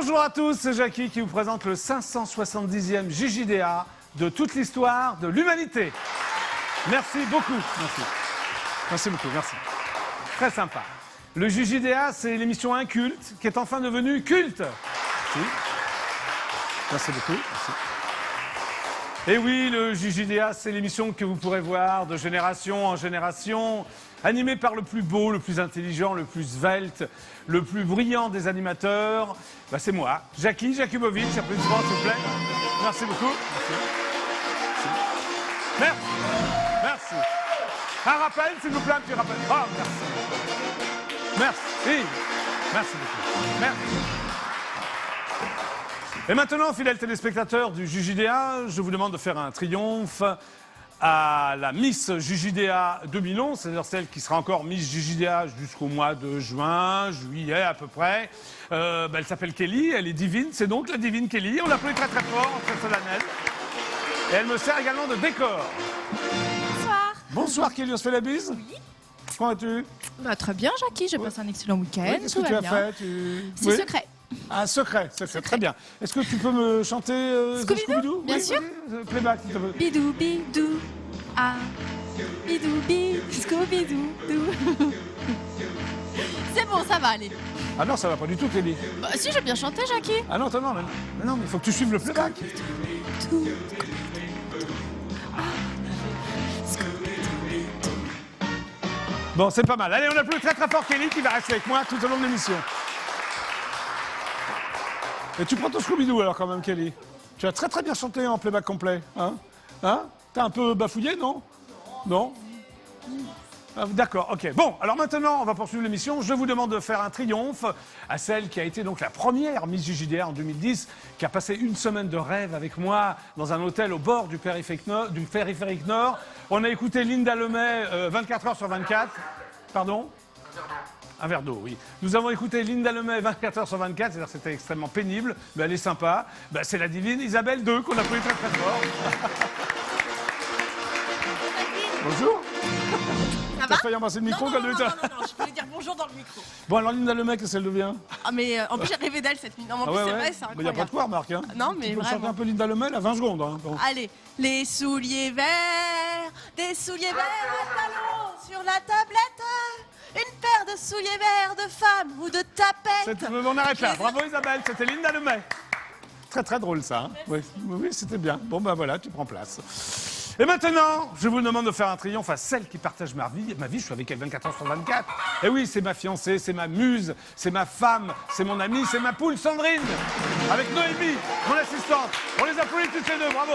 Bonjour à tous, c'est Jackie qui vous présente le 570e JJDA de toute l'histoire de l'humanité. Merci beaucoup. Merci. Merci beaucoup, merci. Très sympa. Le JJDA, c'est l'émission inculte qui est enfin devenue culte. Merci. Merci beaucoup. Merci. Et oui, le JJDA, c'est l'émission que vous pourrez voir de génération en génération, animée par le plus beau, le plus intelligent, le plus svelte, le plus brillant des animateurs. Bah, c'est moi, Jackie Jakubovic. Applaudissements, s'il vous plaît. Merci beaucoup. Merci. Merci. Un rappel, s'il vous plaît, un petit rappel. Oh, merci. Merci. Merci beaucoup. Merci. Et maintenant, fidèles téléspectateurs du JJDA, je vous demande de faire un triomphe à la Miss JJDA 2011, c'est-à-dire celle qui sera encore Miss JJDA jusqu'au mois de juin, juillet à peu près. Elle s'appelle Kelly, elle est divine, c'est donc la divine Kelly. On l'applaudit très très fort, très solennel. Et elle me sert également de décor. Bonsoir. Bonsoir Kelly, on se fait la bise? Oui. Comment vas-tu? Bah, très bien Jackie, j'ai passé un excellent week-end, Oui, qu'est-ce tout que tu va as bien. fait C'est secret. Un secret, très bien. Est-ce que tu peux me chanter Scooby-Doo Bien sûr. Playback, s'il te plaît. Bidou bidou, ah, bidou bidou, Scooby-Doo, dou. C'est bon, ça va aller. Ah non, ça va pas du tout, Kelly. Bah si, j'ai bien chanté Jackie. Ah non, attends, mais il faut que tu suives le playback. Tout. Bon, c'est pas mal. Allez, on applaudit très très fort Kelly qui va rester avec moi tout au long de l'émission. Et tu prends ton Scooby-Doo alors quand même, Kelly. Tu as très très bien chanté en playback complet. Hein? T'as un peu bafouillé, non? Non? D'accord, ok. Bon, alors maintenant, on va poursuivre l'émission. Je vous demande de faire un triomphe à celle qui a été donc la première Miss JJDA en 2010, qui a passé une semaine de rêve avec moi dans un hôtel au bord du périphérique Nord. On a écouté Linda Lemay 24 heures sur 24. Pardon? Un verre d'eau, oui. Nous avons écouté Linda Lemay 24 heures sur 24, c'est-à-dire c'était extrêmement pénible, mais elle est sympa. Ben, c'est la divine Isabelle II qu'on a pris très très fort. Bonjour. Ça T'as va? failli embrasser le micro quand non, je voulais dire bonjour dans le micro. Bon, alors Linda Lemay, qu'est-ce qu'elle devient? Ah mais en plus j'ai rêvé d'elle cette nuit. Non, mais en plus c'est vrai, c'est Il n'y a incroyable. pas de quoi, remarque. Hein. Non, mais tu peux vraiment. chanter un peu Linda Lemay, là, 20 secondes. Hein. Bon. Allez, les souliers verts, des souliers verts à talons sur la tablette. Une paire de souliers verts de femme ou de tapette. On arrête là. Bravo Isabelle, c'était Linda Lemay. Très très drôle ça. Hein. Oui, c'était bien. Bon ben voilà, tu prends place. Et maintenant, je vous demande de faire un triomphe à celle qui partage ma vie. Je suis avec elle 24 heures sur 24. Et oui, c'est ma fiancée, c'est ma muse, c'est ma femme, c'est mon amie, c'est ma poule Sandrine. Avec Noémie, mon assistante. On les applaudit toutes les deux, bravo.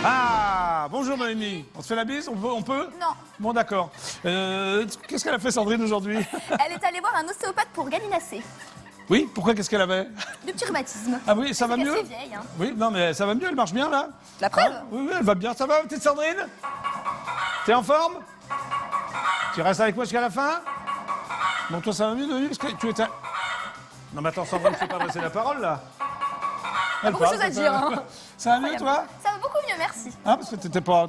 Ah, bonjour Noémie. On se fait la bise? On peut? Non. Bon, d'accord. Qu'est-ce qu'elle a fait Sandrine aujourd'hui? Elle est allée voir un ostéopathe pour galinacée. Oui, pourquoi? Qu'est-ce qu'elle avait? De petits rhumatismes. Ah oui, ça va C'est mieux? assez vieille, hein. Oui, non mais ça va mieux, elle marche bien là? La preuve. Hein? Oui, elle va bien. Ça va, petite Sandrine? T'es en forme? Tu restes avec moi jusqu'à la fin? Bon, toi ça va mieux, Denis? Parce que tu étais... Non mais attends, Sandrine, faut pas passer la parole là. Beaucoup de choses à dire. Hein. Ça va mieux, toi? Ça va beaucoup mieux, merci. Ah, parce que t'étais pas...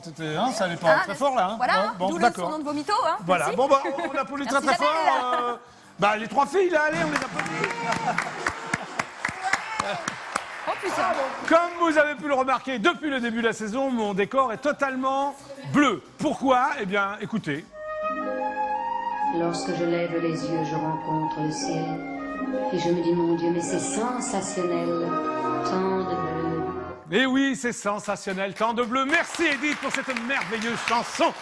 ça allait pas très fort là. Hein? Voilà, Ouais, bon, d'où le d'accord. surnom de vomito. Hein. Voilà, Merci. bon bah, on applaudit très Merci très fort. Isabelle. Les trois filles là, allez, on les applaudit. Oh putain. Comme vous avez pu le remarquer depuis le début de la saison, mon décor est totalement bleu. Pourquoi? Eh bien, écoutez. Lorsque je lève les yeux, je rencontre le ciel. Et je me dis, mon Dieu, mais c'est sensationnel. Tant de bleu. Et oui, c'est sensationnel, tant de bleu. Merci Edith pour cette merveilleuse chanson.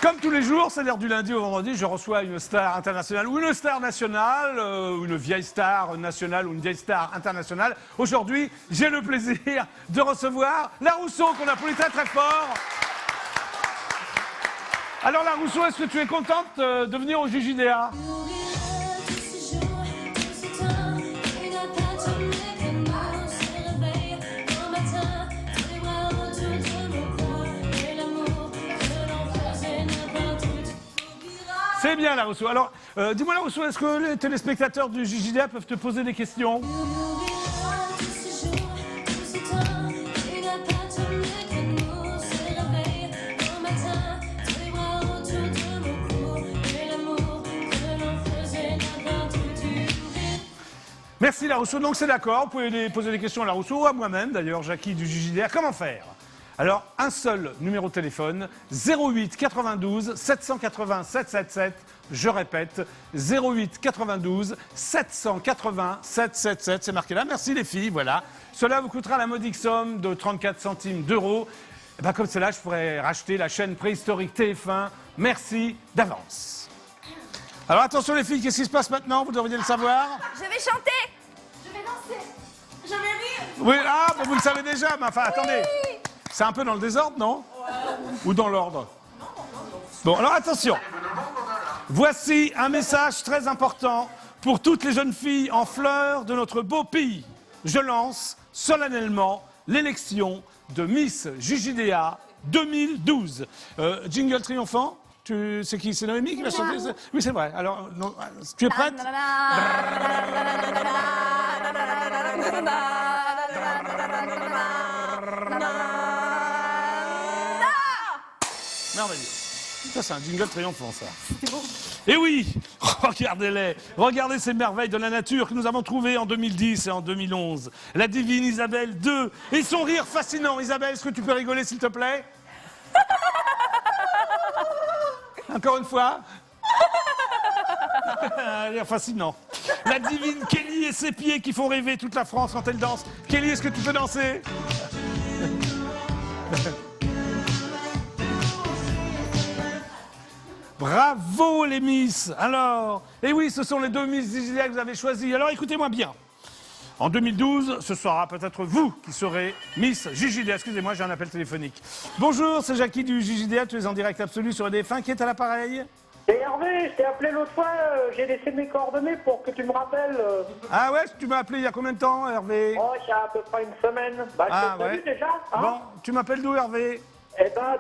Comme tous les jours, c'est-à-dire du lundi au vendredi, je reçois une star internationale ou une star nationale, ou une vieille star nationale ou une vieille star internationale. Aujourd'hui, j'ai le plaisir de recevoir La Rousseau, qu'on applaudit très très fort. Alors La Rousseau, est-ce que tu es contente de venir au JJDA? C'est bien La Rousseau. Alors, dis-moi La Rousseau, est-ce que les téléspectateurs du JJDA peuvent te poser des questions? Merci Larousseau. Donc c'est d'accord, vous pouvez poser des questions à Larousseau ou à moi-même d'ailleurs, Jackie du JJDA. Comment faire? Alors, un seul numéro de téléphone, 08 92 780 777. Je répète, 08 92 780 777. C'est marqué là. Merci les filles, voilà. Cela vous coûtera la modique somme de 34 centimes d'euros. Et ben, comme cela, je pourrais racheter la chaîne préhistorique TF1. Merci d'avance. Alors attention les filles, qu'est-ce qui se passe maintenant? Vous devriez le savoir. Je vais chanter. Je vais danser. Je vais rire. Oui, ah, mais vous le savez déjà, mais enfin, attendez. C'est un peu dans le désordre, non? Ou dans l'ordre? Bon, alors attention. Voici un message très important pour toutes les jeunes filles en fleurs de notre beau pays. Je lance solennellement l'élection de Miss JJDA 2012. Jingle triomphant? C'est qui? C'est Noémie qui va chanter? Oui, c'est vrai. Alors, non, tu es prête? Merveilleux. Ça, c'est un jingle triomphant, ça. C'est beau. Et oui, regardez-les. Regardez ces merveilles de la nature que nous avons trouvées en 2010 et en 2011. La divine Isabelle II et son rire fascinant. Isabelle, est-ce que tu peux rigoler, s'il te plaît? Encore une fois. Un rire fascinant. La divine Kelly et ses pieds qui font rêver toute la France quand elle danse. Kelly, est-ce que tu peux danser? Bravo les Miss. Alors, et oui, ce sont les deux Miss JJDA que vous avez choisies. Alors écoutez-moi bien. En 2012, ce sera peut-être vous qui serez Miss JJDA. Excusez-moi, j'ai un appel téléphonique. Bonjour, c'est Jackie du JJDA. Tu es en direct absolu sur EDF1. Qui est à l'appareil? C'est Hervé, je t'ai appelé l'autre fois, j'ai laissé mes coordonnées pour que tu me rappelles. Ah ouais, tu m'as appelé il y a combien de temps, Hervé? Oh, il y a à peu près une semaine. Bah, Ah je t'ai ouais. vu déjà, hein. Bon, tu m'appelles d'où, Hervé? Eh ben,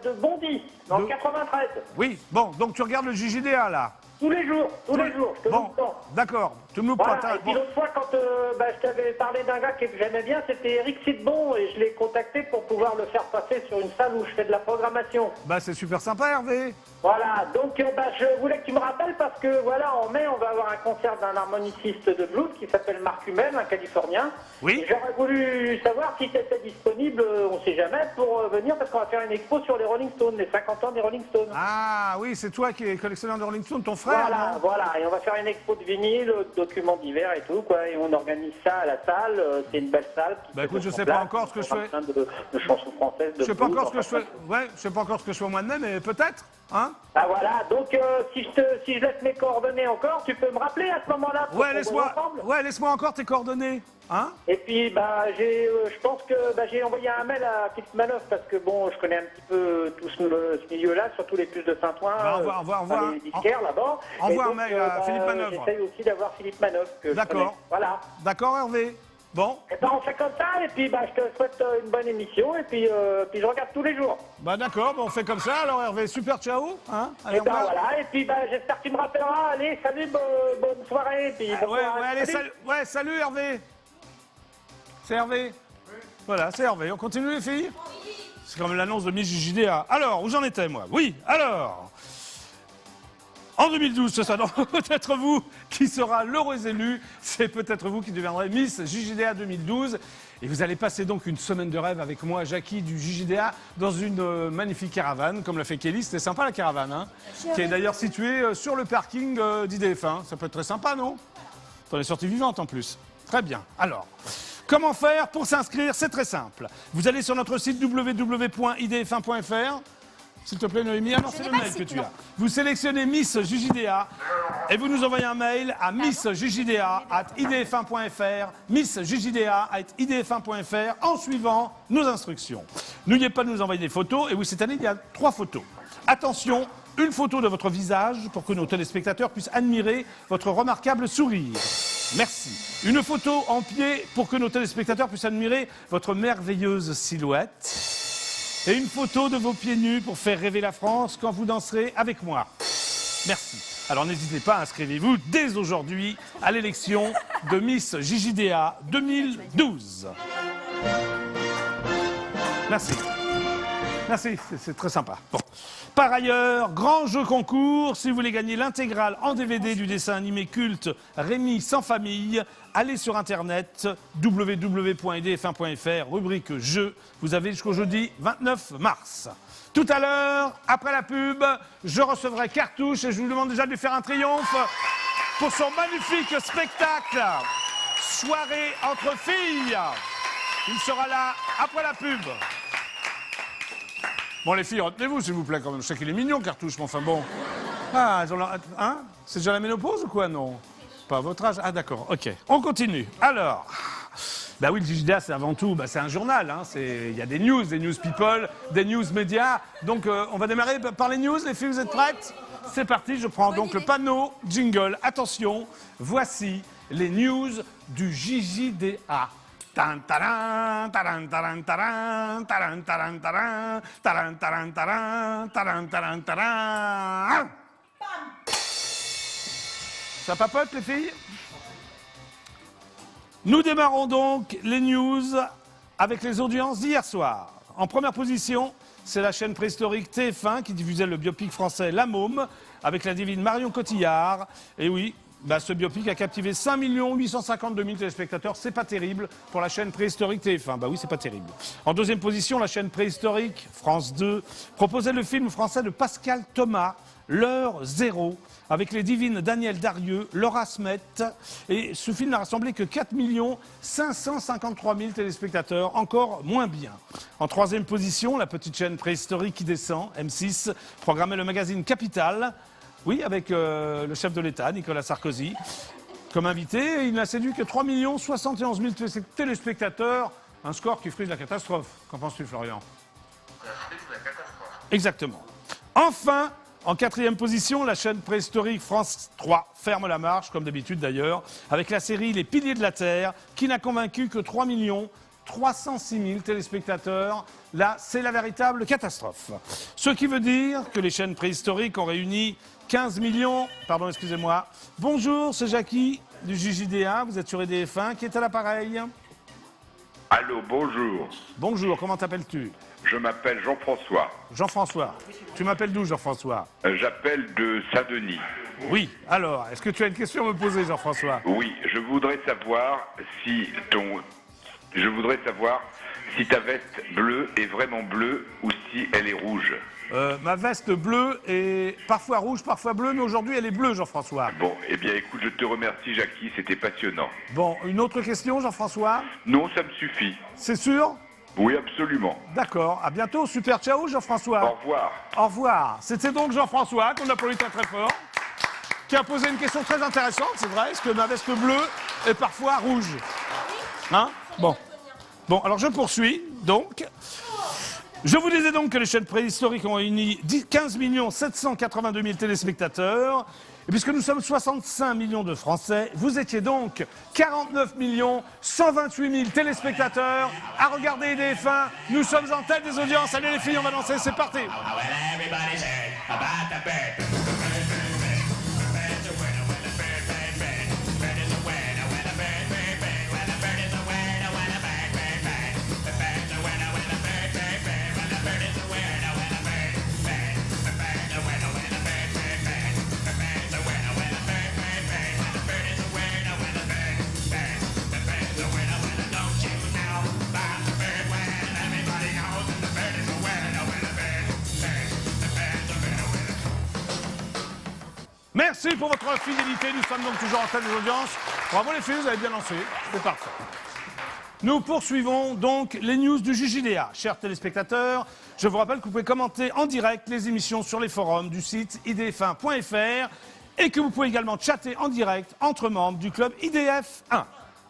de Bondy, dans le 93. Oui, bon, donc tu regardes le JJDA, là? Tous les jours, je te Bon, loue pas. d'accord, tu me loupes Voilà, pas. et puis l'autre fois, quand je t'avais parlé d'un gars que j'aimais bien, c'était Eric Sidbon, et je l'ai contacté pour pouvoir le faire passer sur une salle où je fais de la programmation. Bah, c'est super sympa, Hervé. Voilà, donc je voulais que tu me rappelles parce que voilà, en mai, on va avoir un concert d'un harmoniciste de blues qui s'appelle Marc Hummel, un Californien. Oui. Et j'aurais voulu savoir si tu étais disponible, on ne sait jamais, pour venir parce qu'on va faire une expo sur les Rolling Stones, les 50 ans des Rolling Stones. Ah oui, c'est toi qui es collectionneur de Rolling Stone, ton frère, non? Voilà, et on va faire une expo de vinyle, de documents divers et tout, quoi, et on organise ça à la salle, c'est une belle salle. Bah écoute, je sais pas encore ce que je fais. Plein de chansons françaises, de Je sais pas blues, encore ce que je enfin, fais. Ouais, je sais pas encore ce que je fais au mois de mai, mais peut-être, hein? Ah voilà, donc si je laisse mes coordonnées encore, tu peux me rappeler à ce moment-là pour Ouais, qu'on laisse-moi. voit ensemble. Ouais, laisse-moi encore tes coordonnées, hein? Et puis je pense que j'ai envoyé un mail à Philippe Manoff parce que bon, je connais un petit peu tout ce milieu-là, surtout les puces de Saint-Ouen, Bah, envoie les disquaires là-bas. envoie Et un donc, mail à Philippe Manoff. J'essaye aussi d'avoir Philippe Manoff que je D'accord. connais. Voilà. D'accord, Hervé? Bon, Et ben on fait comme ça et puis je te souhaite une bonne émission et puis je regarde tous les jours. bah d'accord, bah, on fait comme ça, alors Hervé, super, ciao, hein? Allez, Et au revoir. voilà, et puis j'espère que tu me rappelleras. Allez, salut, bonne soirée. Et puis, bonne Ouais, soirée. ouais, allez, salut, ouais, salut Hervé. C'est Hervé? Voilà, c'est Hervé. On continue les filles? C'est comme l'annonce de Miss JJDA. Alors, où j'en étais moi? Oui, alors. En 2012, ce sera donc peut-être vous qui sera l'heureux élu. C'est peut-être vous qui deviendrez Miss JJDA 2012. Et vous allez passer donc une semaine de rêve avec moi, Jackie du JJDA, dans une magnifique caravane, comme l'a fait Kelly. C'était sympa la caravane, hein? Qui est d'ailleurs située sur le parking d'IDF1. Ça peut être très sympa, non? T'en es sortie vivante en plus. Très bien. Alors, comment faire pour s'inscrire? C'est très simple. Vous allez sur notre site www.idf1.fr. S'il te plaît, Noémie. Ah non, c'est n'ai le pas mail le que site, tu non. as. Vous sélectionnez Miss JJDA et vous nous envoyez un mail à missjjda@idf1.fr, missjjda@idf1.fr en suivant nos instructions. N'oubliez pas de nous envoyer des photos. Et oui, cette année, il y a 3 photos. Attention, une photo de votre visage pour que nos téléspectateurs puissent admirer votre remarquable sourire. Merci. Une photo en pied pour que nos téléspectateurs puissent admirer votre merveilleuse silhouette. Et une photo de vos pieds nus pour faire rêver la France quand vous danserez avec moi. Merci. Alors n'hésitez pas, inscrivez-vous dès aujourd'hui à l'élection de Miss JJDA 2012. Merci. Merci, c'est très sympa. Bon. Par ailleurs, grand jeu concours, si vous voulez gagner l'intégrale en DVD du dessin animé culte Rémi sans famille, allez sur internet www.idf1.fr, rubrique jeux, vous avez jusqu'au jeudi 29 mars. Tout à l'heure, après la pub, je recevrai Cartouche et je vous demande déjà de lui faire un triomphe pour son magnifique spectacle Soirée entre filles. Il sera là après la pub. Bon, les filles, retenez-vous, s'il vous plaît, quand même. Je sais qu'il est mignon, Cartouche, mais enfin bon. Ah, hein? C'est déjà la ménopause ou quoi, non? Pas à votre âge? Ah, d'accord, ok. On continue. Alors, bah oui, le JJDA, c'est avant tout, c'est un journal. Hein. Il y a des news people, des news médias. Donc, on va démarrer par les news. Les filles, vous êtes prêtes? C'est parti, je prends donc le panneau, jingle. Attention, voici les news du JJDA. Tan taran, taran taran taran, taran taran taran, taran taran taran, taran taran taran. Ça papote, les filles? Nous démarrons donc les news avec les audiences d'hier soir. En première position, c'est la chaîne préhistorique TF1 qui diffusait le biopic français La Môme avec la divine Marion Cotillard. Et oui, ce biopic a captivé 5 852 000 téléspectateurs. C'est pas terrible pour la chaîne préhistorique TF1. Bah oui, c'est pas terrible. En deuxième position, la chaîne préhistorique France 2 proposait le film français de Pascal Thomas, L'heure zéro, avec les divines Daniel Darieux, Laura Smet. Et ce film n'a rassemblé que 4 553 000 téléspectateurs, encore moins bien. En troisième position, la petite chaîne préhistorique qui descend, M6, programmait le magazine Capital. Oui, avec le chef de l'État, Nicolas Sarkozy, comme invité. Il n'a séduit que 3 071 000 téléspectateurs. Un score qui frise la catastrophe. Qu'en penses-tu, Florian? Ça frise la catastrophe. Exactement. Enfin, en quatrième position, la chaîne préhistorique France 3 ferme la marche, comme d'habitude d'ailleurs, avec la série Les Piliers de la Terre, qui n'a convaincu que 3 306 000 téléspectateurs. Là, c'est la véritable catastrophe. Ce qui veut dire que les chaînes préhistoriques ont réuni 15 millions... Pardon, excusez-moi. Bonjour, c'est Jackie du JJDA. Vous êtes sur EDF1. Qui est à l'appareil? Allô, bonjour. Bonjour, comment t'appelles-tu? Je m'appelle Jean-François. Jean-François. Tu m'appelles d'où, Jean-François? J'appelle de Saint-Denis. Oui. Alors, est-ce que tu as une question à me poser, Jean-François? Oui, je voudrais savoir si ta veste bleue est vraiment bleue ou si elle est rouge. Ma veste bleue est parfois rouge, parfois bleue, mais aujourd'hui elle est bleue, Jean-François. Bon, eh bien écoute, je te remercie, Jackie, c'était passionnant. Bon, une autre question, Jean-François? Non, ça me suffit. C'est sûr? Oui, absolument. D'accord, à bientôt, super ciao, Jean-François. Au revoir. Au revoir. C'était donc Jean-François, qu'on applaudit très très fort, qui a posé une question très intéressante, c'est vrai, est-ce que ma veste bleue est parfois rouge? Hein? Bon. Bon, alors je poursuis, donc. Je vous disais donc que les chaînes préhistoriques ont réuni 15 782 000 téléspectateurs. Et puisque nous sommes 65 millions de Français, vous étiez donc 49 128 000 téléspectateurs à regarder EDF1. Nous sommes en tête des audiences. Allez les filles, on va danser, c'est parti. Merci pour votre fidélité. Nous sommes donc toujours en tête des audiences. Bravo les filles, vous avez bien lancé. C'est parfait. Nous poursuivons donc les news du JJDA. Chers téléspectateurs, je vous rappelle que vous pouvez commenter en direct les émissions sur les forums du site idf1.fr et que vous pouvez également chatter en direct entre membres du club IDF1.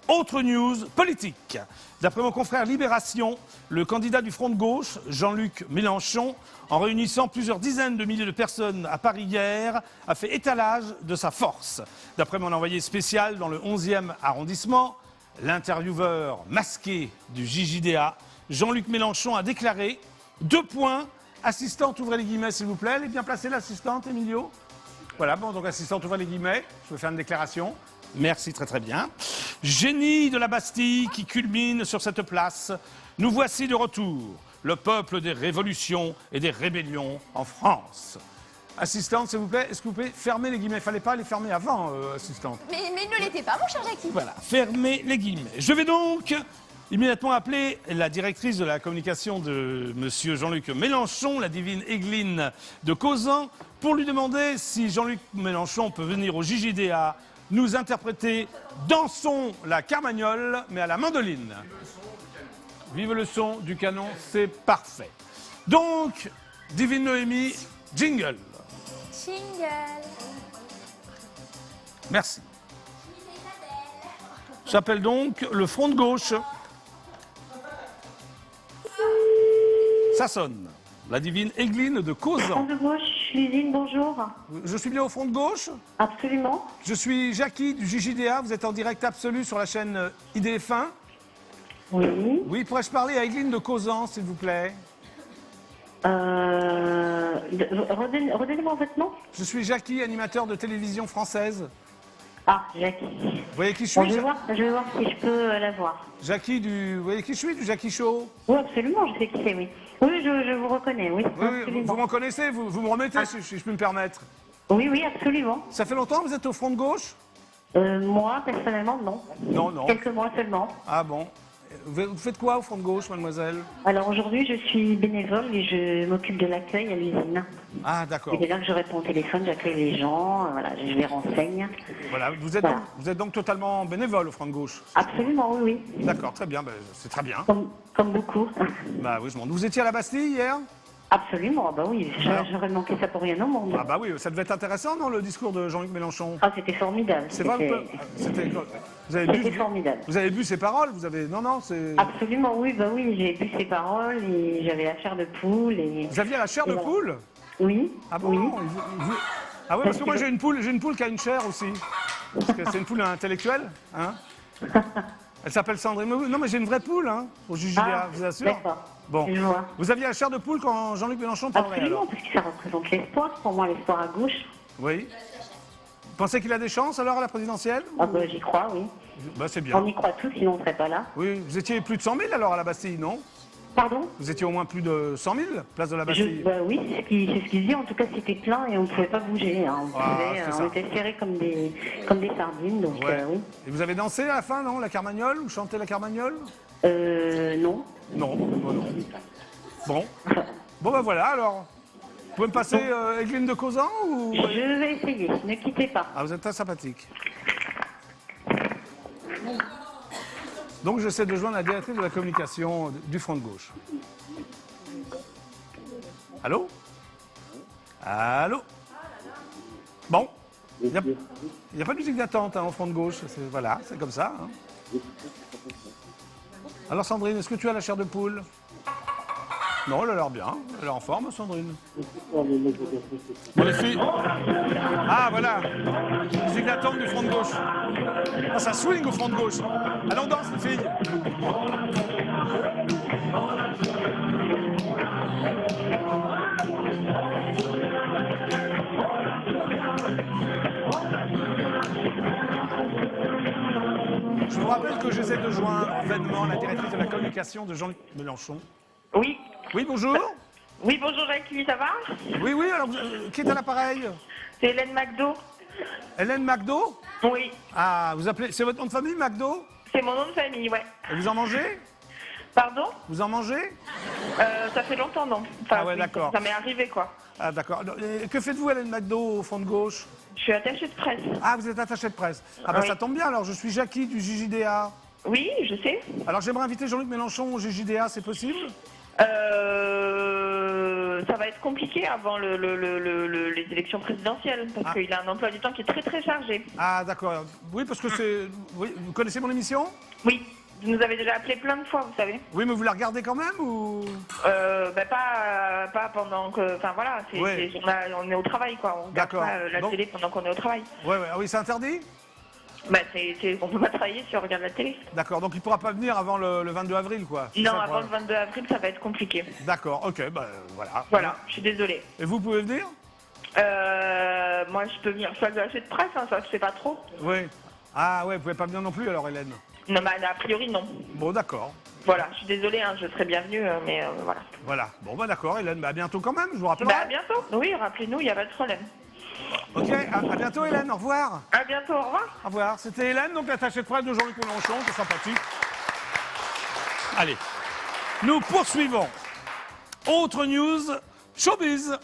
Autre news politique. D'après mon confrère Libération, le candidat du Front de gauche, Jean-Luc Mélenchon, en réunissant plusieurs dizaines de milliers de personnes à Paris hier, a fait étalage de sa force. D'après mon envoyé spécial dans le 11e arrondissement, l'intervieweur masqué du JJDA, Jean-Luc Mélenchon a déclaré 2 points. Assistante, ouvrez les guillemets s'il vous plaît. Elle est bien placée l'assistante, Emilio? Voilà, bon, donc assistante, ouvrez les guillemets. Je vais faire une déclaration. Merci, très très bien. Génie de la Bastille qui culmine sur cette place, nous voici de retour. le peuple des révolutions et des rébellions en France. Assistante, s'il vous plaît, est-ce que vous pouvez fermer les guillemets? Il ne fallait pas les fermer avant, assistante. Mais il ne l'était pas, mon cher Jackie. Voilà, fermez les guillemets. Je vais donc immédiatement appeler la directrice de la communication de Monsieur Jean-Luc Mélenchon, la divine Aigeline de Cauzan, pour lui demander si Jean-Luc Mélenchon peut venir au JJDA nous interpréter Dansons la Carmagnole, mais à la mandoline. Vive le son du canon, c'est parfait. Donc, divine Noémie, jingle. Jingle. Merci. J'appelle donc le front de gauche. Ça sonne. La divine Aigeline de Cauzan. Front de gauche, Lysine, bonjour. Je suis bien au front de gauche. Absolument. Je suis Jackie du JJDA. Vous êtes en direct absolu sur la chaîne IDF1. Oui. Oui, pourrais-je parler à Aigeline de Cauzan, s'il vous plaît? Redonnez-moi votre nom. Je suis Jackie, animateur de télévision française. Ah, Jackie. Vous voyez qui je Bon, suis? je vais voir si je peux la voir. Jackie du... Vous voyez qui je suis? Du Jackie Show. Oui, absolument, je sais qui c'est, oui. Oui, je vous reconnais, oui. Oui, oui, Absolument. vous me reconnaissez? Vous me remettez, si je peux me permettre. Oui, oui, absolument. Ça fait longtemps que vous êtes au front de gauche? Moi, personnellement, non. Non, non. Quelques mois seulement. Ah bon. Vous faites quoi au front de gauche, mademoiselle? Alors aujourd'hui, je suis bénévole et je m'occupe de l'accueil à l'usine. Ah, d'accord. Et c'est là que je réponds au téléphone, j'accueille les gens, voilà, je les renseigne. Voilà, Voilà. vous êtes donc totalement bénévole au front de gauche? Absolument, oui, oui. D'accord, très bien, ben, c'est très bien. Comme beaucoup. Bah oui, je m'en doute. Vous étiez à la Bastille hier? Absolument, ah bah oui, Alors j'aurais manqué ça pour rien au monde. Ah bah oui, ça devait être intéressant, non, le discours de Jean-Luc Mélenchon? Ah, c'était formidable. C'est vrai, C'était vous avez bu, formidable. vous avez bu ses paroles? Vous avez... Non, non, c'est... Absolument, oui, bah oui, j'ai bu ses paroles et j'avais la chair de poule et... Vous aviez la chair de Voilà. poule? Oui, Ah bon? oui. Ah oui, parce que moi j'ai une poule qui a une chair aussi. Parce que c'est une poule intellectuelle, hein? Elle s'appelle Sandrine. Non, mais j'ai une vraie poule, hein, au JJDA, Ah, vous assure. d'accord. Bon. Je vois. Vous aviez la chair de poule quand Jean-Luc Mélenchon parlait, Absolument, alors? parce que ça représente l'espoir, pour moi, l'espoir à gauche. Oui. Vous pensez qu'il a des chances, alors, à la présidentielle? Ah bah j'y crois, oui. Bah, c'est On bien. y croit tous, sinon on ne serait pas là. Oui, vous étiez plus de 100 000, alors, à la Bastille, non? Pardon Vous étiez au moins plus de 100 000, place de la Bastille? Bah oui, c'est ce qu'il dit. En tout cas, c'était plein et on ne pouvait pas bouger. Hein. C'est ça. On était serrés comme des sardines, donc Ouais. oui. Et vous avez dansé à la fin, non, la Carmagnole? Ou chanté la Carmagnole? Non. Non, non, non. Bon. Bon, ben voilà, alors. Vous pouvez me passer Aigeline de Cauzan ou... Je vais essayer, ne quittez pas. Ah, vous êtes très sympathique. Donc, j'essaie de joindre la directrice de la communication du front de gauche. Allô? Allô? Bon. Il n'y a pas de musique d'attente au front de gauche. Voilà, c'est comme ça. Hein. Alors, Sandrine, est-ce que tu as la chair de poule? Non, elle a l'air bien. Elle est en forme, Sandrine. Bon, les filles. Ah, voilà. Musique d'attente du front de gauche. Ah, ça swing au front de gauche. Allez, on danse, les filles. Je vous rappelle que j'essaie de joindre vainement la directrice de la communication de Jean-Luc Mélenchon. Oui. Oui, bonjour. Oui, bonjour Jackie, ça va? Oui, oui, alors qui est à l'appareil? C'est Hélène McDo. Hélène McDo? Oui, Ah, vous appelez. C'est votre nom de famille, McDo? c'est mon nom de famille, ouais. Et vous en mangez? Pardon? Vous en mangez? Ça fait longtemps, non? Enfin, Ah ouais, oui, d'accord. Ça m'est arrivé, quoi. Ah, d'accord. Et que faites-vous, Hélène McDo, au fond de gauche? Je suis attachée de presse. Ah, vous êtes attachée de presse. Ah, bah Oui. ça tombe bien, alors je suis Jackie du JJDA. Oui, je sais. Alors j'aimerais inviter Jean-Luc Mélenchon au JJDA, c'est possible? Ça va être compliqué avant les élections présidentielles, parce Ah. qu'il a un emploi du temps qui est très très chargé. Ah, d'accord. Oui, parce que c'est. Oui, vous connaissez mon émission? Oui, vous nous avez déjà appelé plein de fois, vous savez. Oui, mais vous la regardez quand même ou? Pas pendant que... Enfin voilà, Ouais. on est au travail, quoi. On regarde D'accord. pas la Bon. télé pendant qu'on est au travail. Ouais, ouais. Ah oui, c'est interdit? Bah, on peut pas travailler si on regarde la télé. D'accord, donc il ne pourra pas venir avant le 22 avril, quoi. C'est Non, ça, le avant le problème. 22 avril, ça va être compliqué. D'accord, ok, bah voilà. Voilà, je suis désolée. Et vous pouvez venir? Moi, je peux venir. Je suis attachée de presse, hein, ça se fait pas trop. Oui. Ah ouais, vous pouvez pas venir non plus alors, Hélène. Non, mais a priori, non. Bon, d'accord. Voilà, je suis désolée, hein, je serai bienvenue, mais voilà. Voilà. Bon, bah d'accord, Hélène. Bah, à bientôt quand même, je vous rappellerai. Bah, à bientôt. Oui, rappelez-nous, il n'y a pas de problème. Ok, à bientôt, Hélène. Au revoir. À bientôt, au revoir. Au revoir. C'était Hélène, donc l'attachée de presse de Jean-Luc Mélenchon. C'est sympathique. Allez. Nous poursuivons. Autre news, showbiz.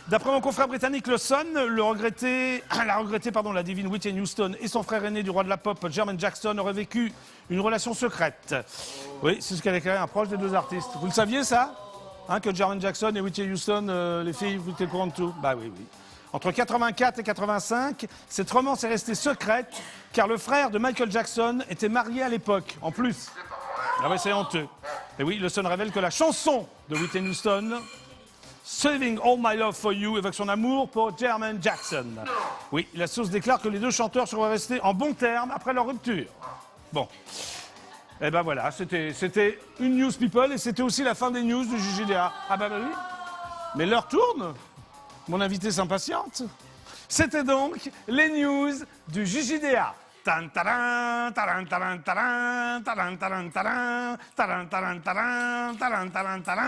D'après mon confrère britannique Le Sun, la divine Whitney Houston et son frère aîné du roi de la pop, Jermaine Jackson, auraient vécu une relation secrète. Oui, c'est ce qu'a déclaré un proche des deux artistes. Vous le saviez, ça, hein, que Jermaine Jackson et Whitney Houston, les filles, vous étiez au courant de tout? Bah oui, oui. Entre 84 et 85, cette romance est restée secrète, car le frère de Michael Jackson était marié à l'époque, en plus. Ah ouais, c'est honteux. Et oui, Le Sun révèle que la chanson de Whitney Houston, Saving All My Love For You, évoque son amour pour Jermaine Jackson. Oui, la source déclare que les deux chanteurs seraient restés en bons termes après leur rupture. Bon. Eh ben voilà, c'était une news people et c'était aussi la fin des news du JJDA. Ah bah oui. Mais l'heure tourne. Mon invité s'impatiente. C'était donc les news du JJDA. Tan taran, taran taran taran, taran taran taran, taran taran taran, taran taran taran.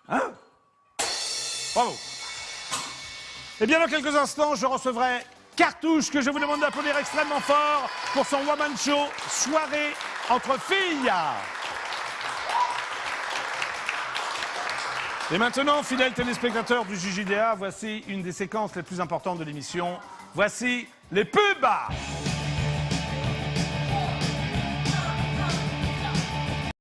Hein? Bravo. Eh bien, dans quelques instants, je recevrai Cartouche, que je vous demande d'applaudir extrêmement fort pour son Woman Show, soirée entre filles. Et maintenant, fidèles téléspectateurs du JJDA, voici une des séquences les plus importantes de l'émission. Voici les pubs.